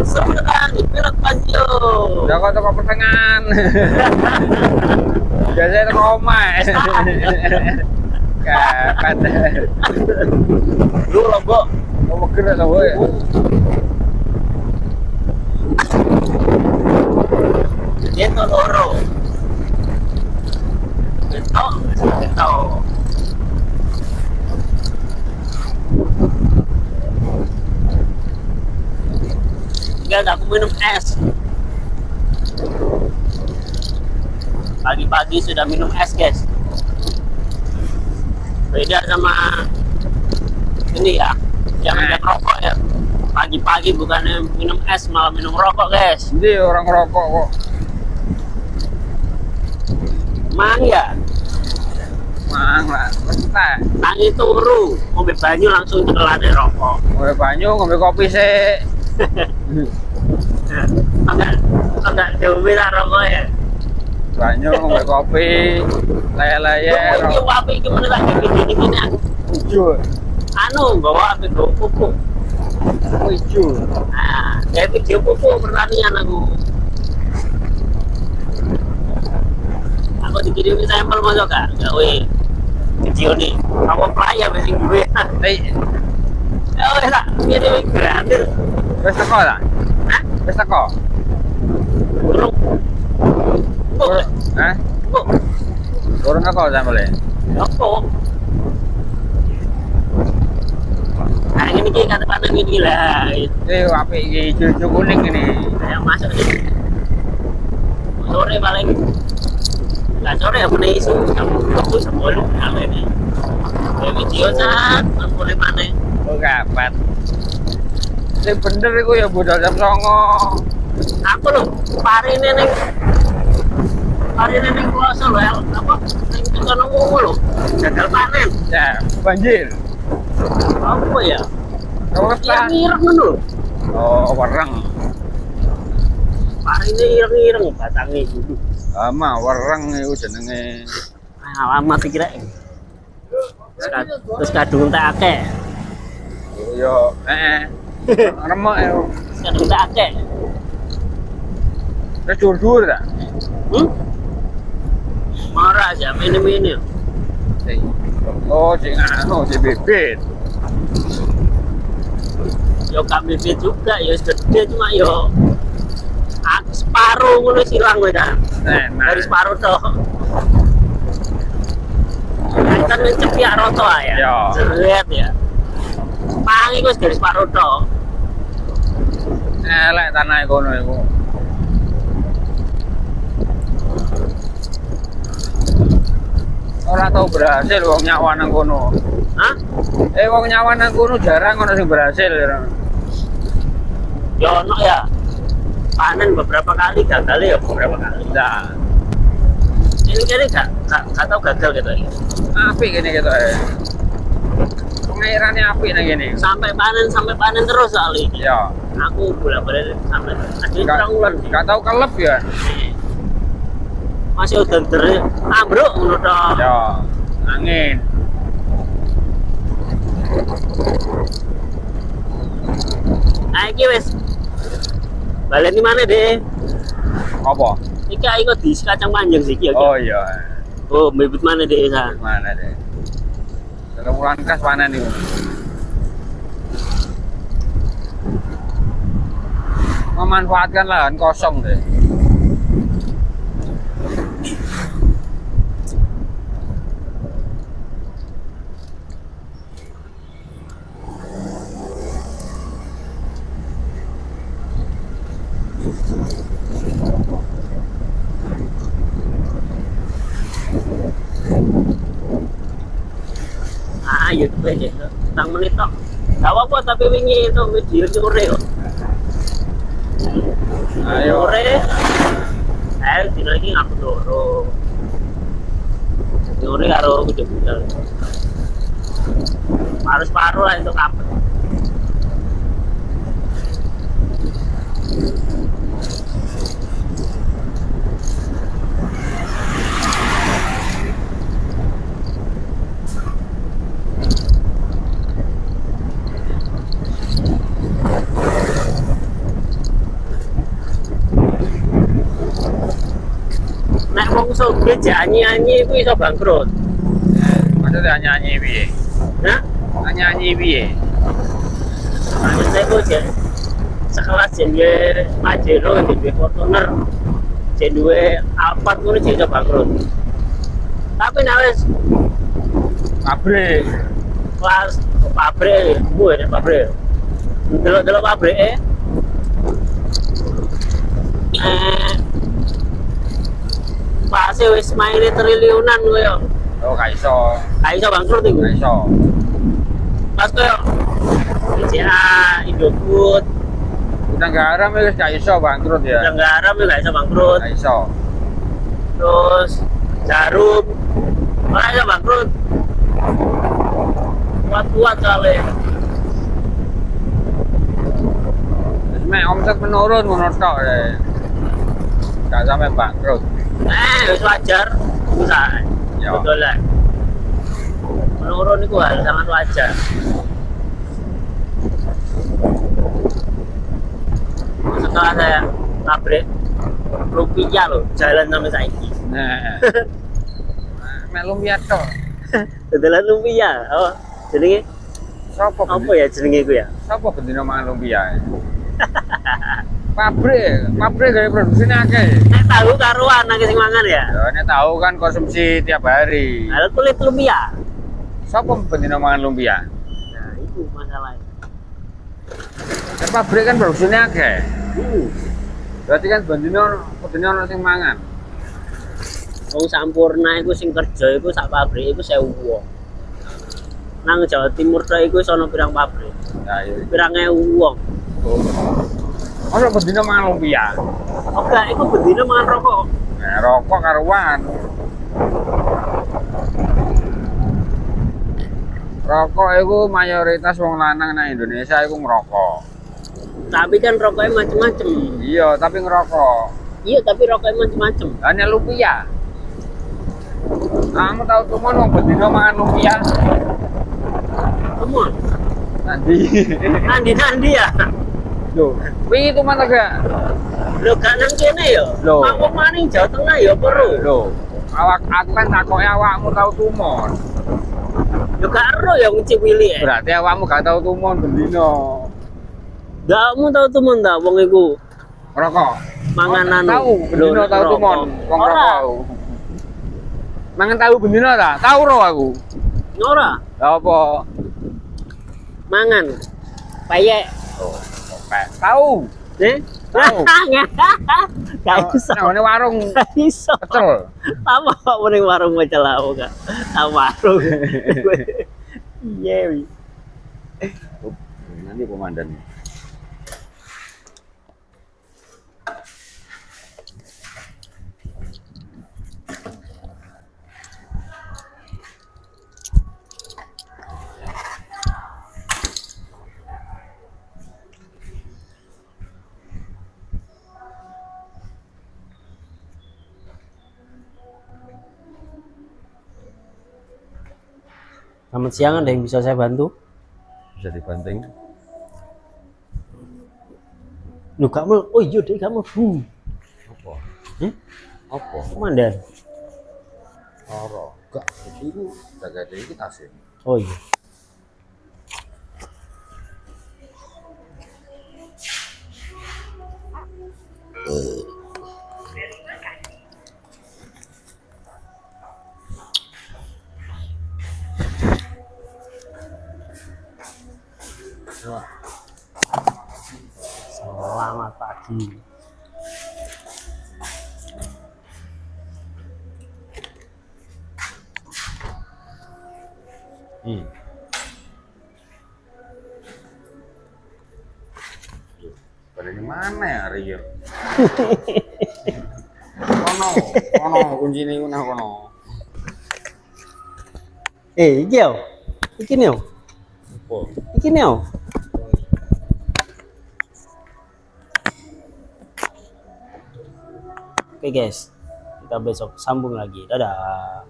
Sebenarnya belok panjo. Udah kok toko pertengahan. Biasanya toko omah. Kapan? Lu Lombok. Mau gerak tau ya. Dia tuh loro. Betul. Tinggal aku minum es. Pagi-pagi sudah minum es, guys. Beda sama ini ya, yang ada rokok ya. Pagi-pagi bukannya minum es, malah minum rokok, guys. Jadi orang rokok kok. Mang ya? Mang lah, pesta. Tangi turu, ngombe banyu langsung celana rokok. Ngombe banyu, ngombe kopi sih. Enggak diombe lah rokok ya. Banyu, ngombe kopi, layar-layar. Iki wapi gimana lagi gini-gini. Hijau. Anu, bawa ambil bawa pupuk. Hijau. Nah, kayak video pupuk pertanian aku. Aku dikirim sampel mau gak? Gak weh. Video nih, apa playa masih gue. Ya weh tak, ini gratis. Wes teko tak? Hah? Wes teko? Burung. Hah? Buk. Burung teko sampelnya? Apa? Nah ini kata pandang ini lah. Api iki hijau kuning ini. Saya masuk nih. Sore paling. Nggak sore ya punya isu. Aku sebelum kalau ini. Video saat boleh mana? Oh kapan? Ini bener iku ya budal jam 09.00. Aku loh, pari ini kloso loh, apa? Yang kita nunggu loh, gagal panen. Ya, banjir. Apa ya? Kamu Yang ireng dulu. Oh, warang. Pari ini ireng batangnya dulu. Lama warang itu jenenge. Lama sih kira. Terus kadung tak akeh. Yo, remek ya. Kadung tak akeh. Kedur-dur tak? Marah aja, ini. Oh, anu, di bibit. Yo kami bibit juga, yo gede cuma yo aku separuh ngono silang gue dah. Dari separuh toh. Kan mencepiak roto ya. Lihat ya. Pangi gue dari separuh toh. Elek tanah kono iku. Ora tau berhasil wong nyawa nang kono. Hah? Wong nyawa nang kono jarang ono sing berhasil. Ya ono ya. Panen beberapa kali, gagal ya beberapa kali. Nah, ini gak tahu gagal gitu ya. api gini gitu ya. Pengairannya api nih gini. Sampai panen terus kali. Ya. Aku bolak-balik sampai ada kurang bulan. Gak tahu kelep ya. Masih udah ambruk menurut. Ya, angin. Nah, iki wes. Balen di mana deh? Apa? Iki di kacang panjang sih iki. Oh iya. Oh, bibit mana deh sa? Mana deh? Kemulan kas panen itu. Memanfaatkan lahan kosong deh. YouTube aja, tentang menit tok. Gak apa-apa tapi wingi itu video sore kok. Ayo. Sore. Dino iki ngaku loro. Sore karo video-video. Harus paruh lah itu kapan. wong sugih nyanyi-nyanyi iku iso bangkrut. Maksudnya nyanyi piye? Nah, Nyanyi piye? maksudnya iku sekelas jenenge Pajero, jenenge Fortuner, jenenge Alphard ngono iso bangkrut. Tapi nek wis Pabrik. kelas pabrik, pabrik. Delok-delok pabrike pas wis maine triliunan koyo. Oh, gak iso. Gak iso bangkrut iku. Gak iso. Pas koyo BCA, Indofood, Udah garam wis gak iso bangkrut ya. udah garam ya gak iso bangkrut. Gak iso. Terus Jarum, gak iso bangkrut. Kuat-kuat soalnya. Terus mek omset menurun ngono tok ya. Gak sampai bangkrut. Wis wajar, bisa. Ya. Betul lah. Menurun itu hal sangat wajar. Setelah saya pabrik rupiah loh, jalan sampai saiki. Nah. Mek lumpia tok. Setelah rupiah, oh, jenenge Sopo apa ya jenenge iku ya? Sopo bendino mangan lumpia? Pabrik gaya produksinya akeh. Nek tahu karuan nang sing mangan ya. Ya, ini tahu kan konsumsi tiap hari. Ada kulit lumpia. Sopo bendino mangan lumpia? Nah, itu masalahnya. Kan pabrik kan produksinya akeh. Hmm. Berarti kan bendino ono sing mangan. Wong Sampurna iku sing kerja iku sak pabrik iku 1000 wong. Nang Jawa Timur tok iku sono pirang pabrik. Ya, iya. Pirang ewu wong. Ono bendino mangan lumpia. Oke, iku bendino mangan rokok. Nah, rokok karuan. Rokok itu mayoritas wong lanang nang Indonesia itu ngerokok. Tapi kan rokoknya macem-macem. Iya, tapi ngerokok. Iya, tapi rokoknya macem-macem. Hanya lumpia. Kamu tahu tuh wong bendino mangan lumpia? Temen, Nanti. Nandi ya. Loh, wingi itu mana gak? Lo gak nang kene ya? Loh. Aku maning Jawa Tengah ya perlu. Loh, aku kan takoke awakmu tahu tumon. Yo gak ero ya wong Ciwili ya. Berarti awakmu gak tahu tumon bendino. Gak mau tahu temen ta wong iku Rokok. manganan. Tahu bendino tahu tumon. Wong Ora. rokok. Mangan tahu bendino ta? Tahu ro aku. Ora. Lah apa? Mangan. Payek. Oh, oke. Tahu. Tahu. Gak iso. Nah, ini warung Gak iso. pecel. Apa kok mending warung pecel aku gak? Warung. Iya. Wi. Nanti komandan. Selamat siang, ada yang bisa saya bantu? Bisa dibanting. Lu kamu, oh iya deh kamu. Apa? Apa? Komandan. Ora. Gak, itu jaga iki tasih. Oh iya. Selamat pagi. Pada di mana ya hari ini? Kono, kunci ini kono. Iki yo. Iki nih. Apa? Iki nih. Oke guys, kita besok sambung lagi. Dadah.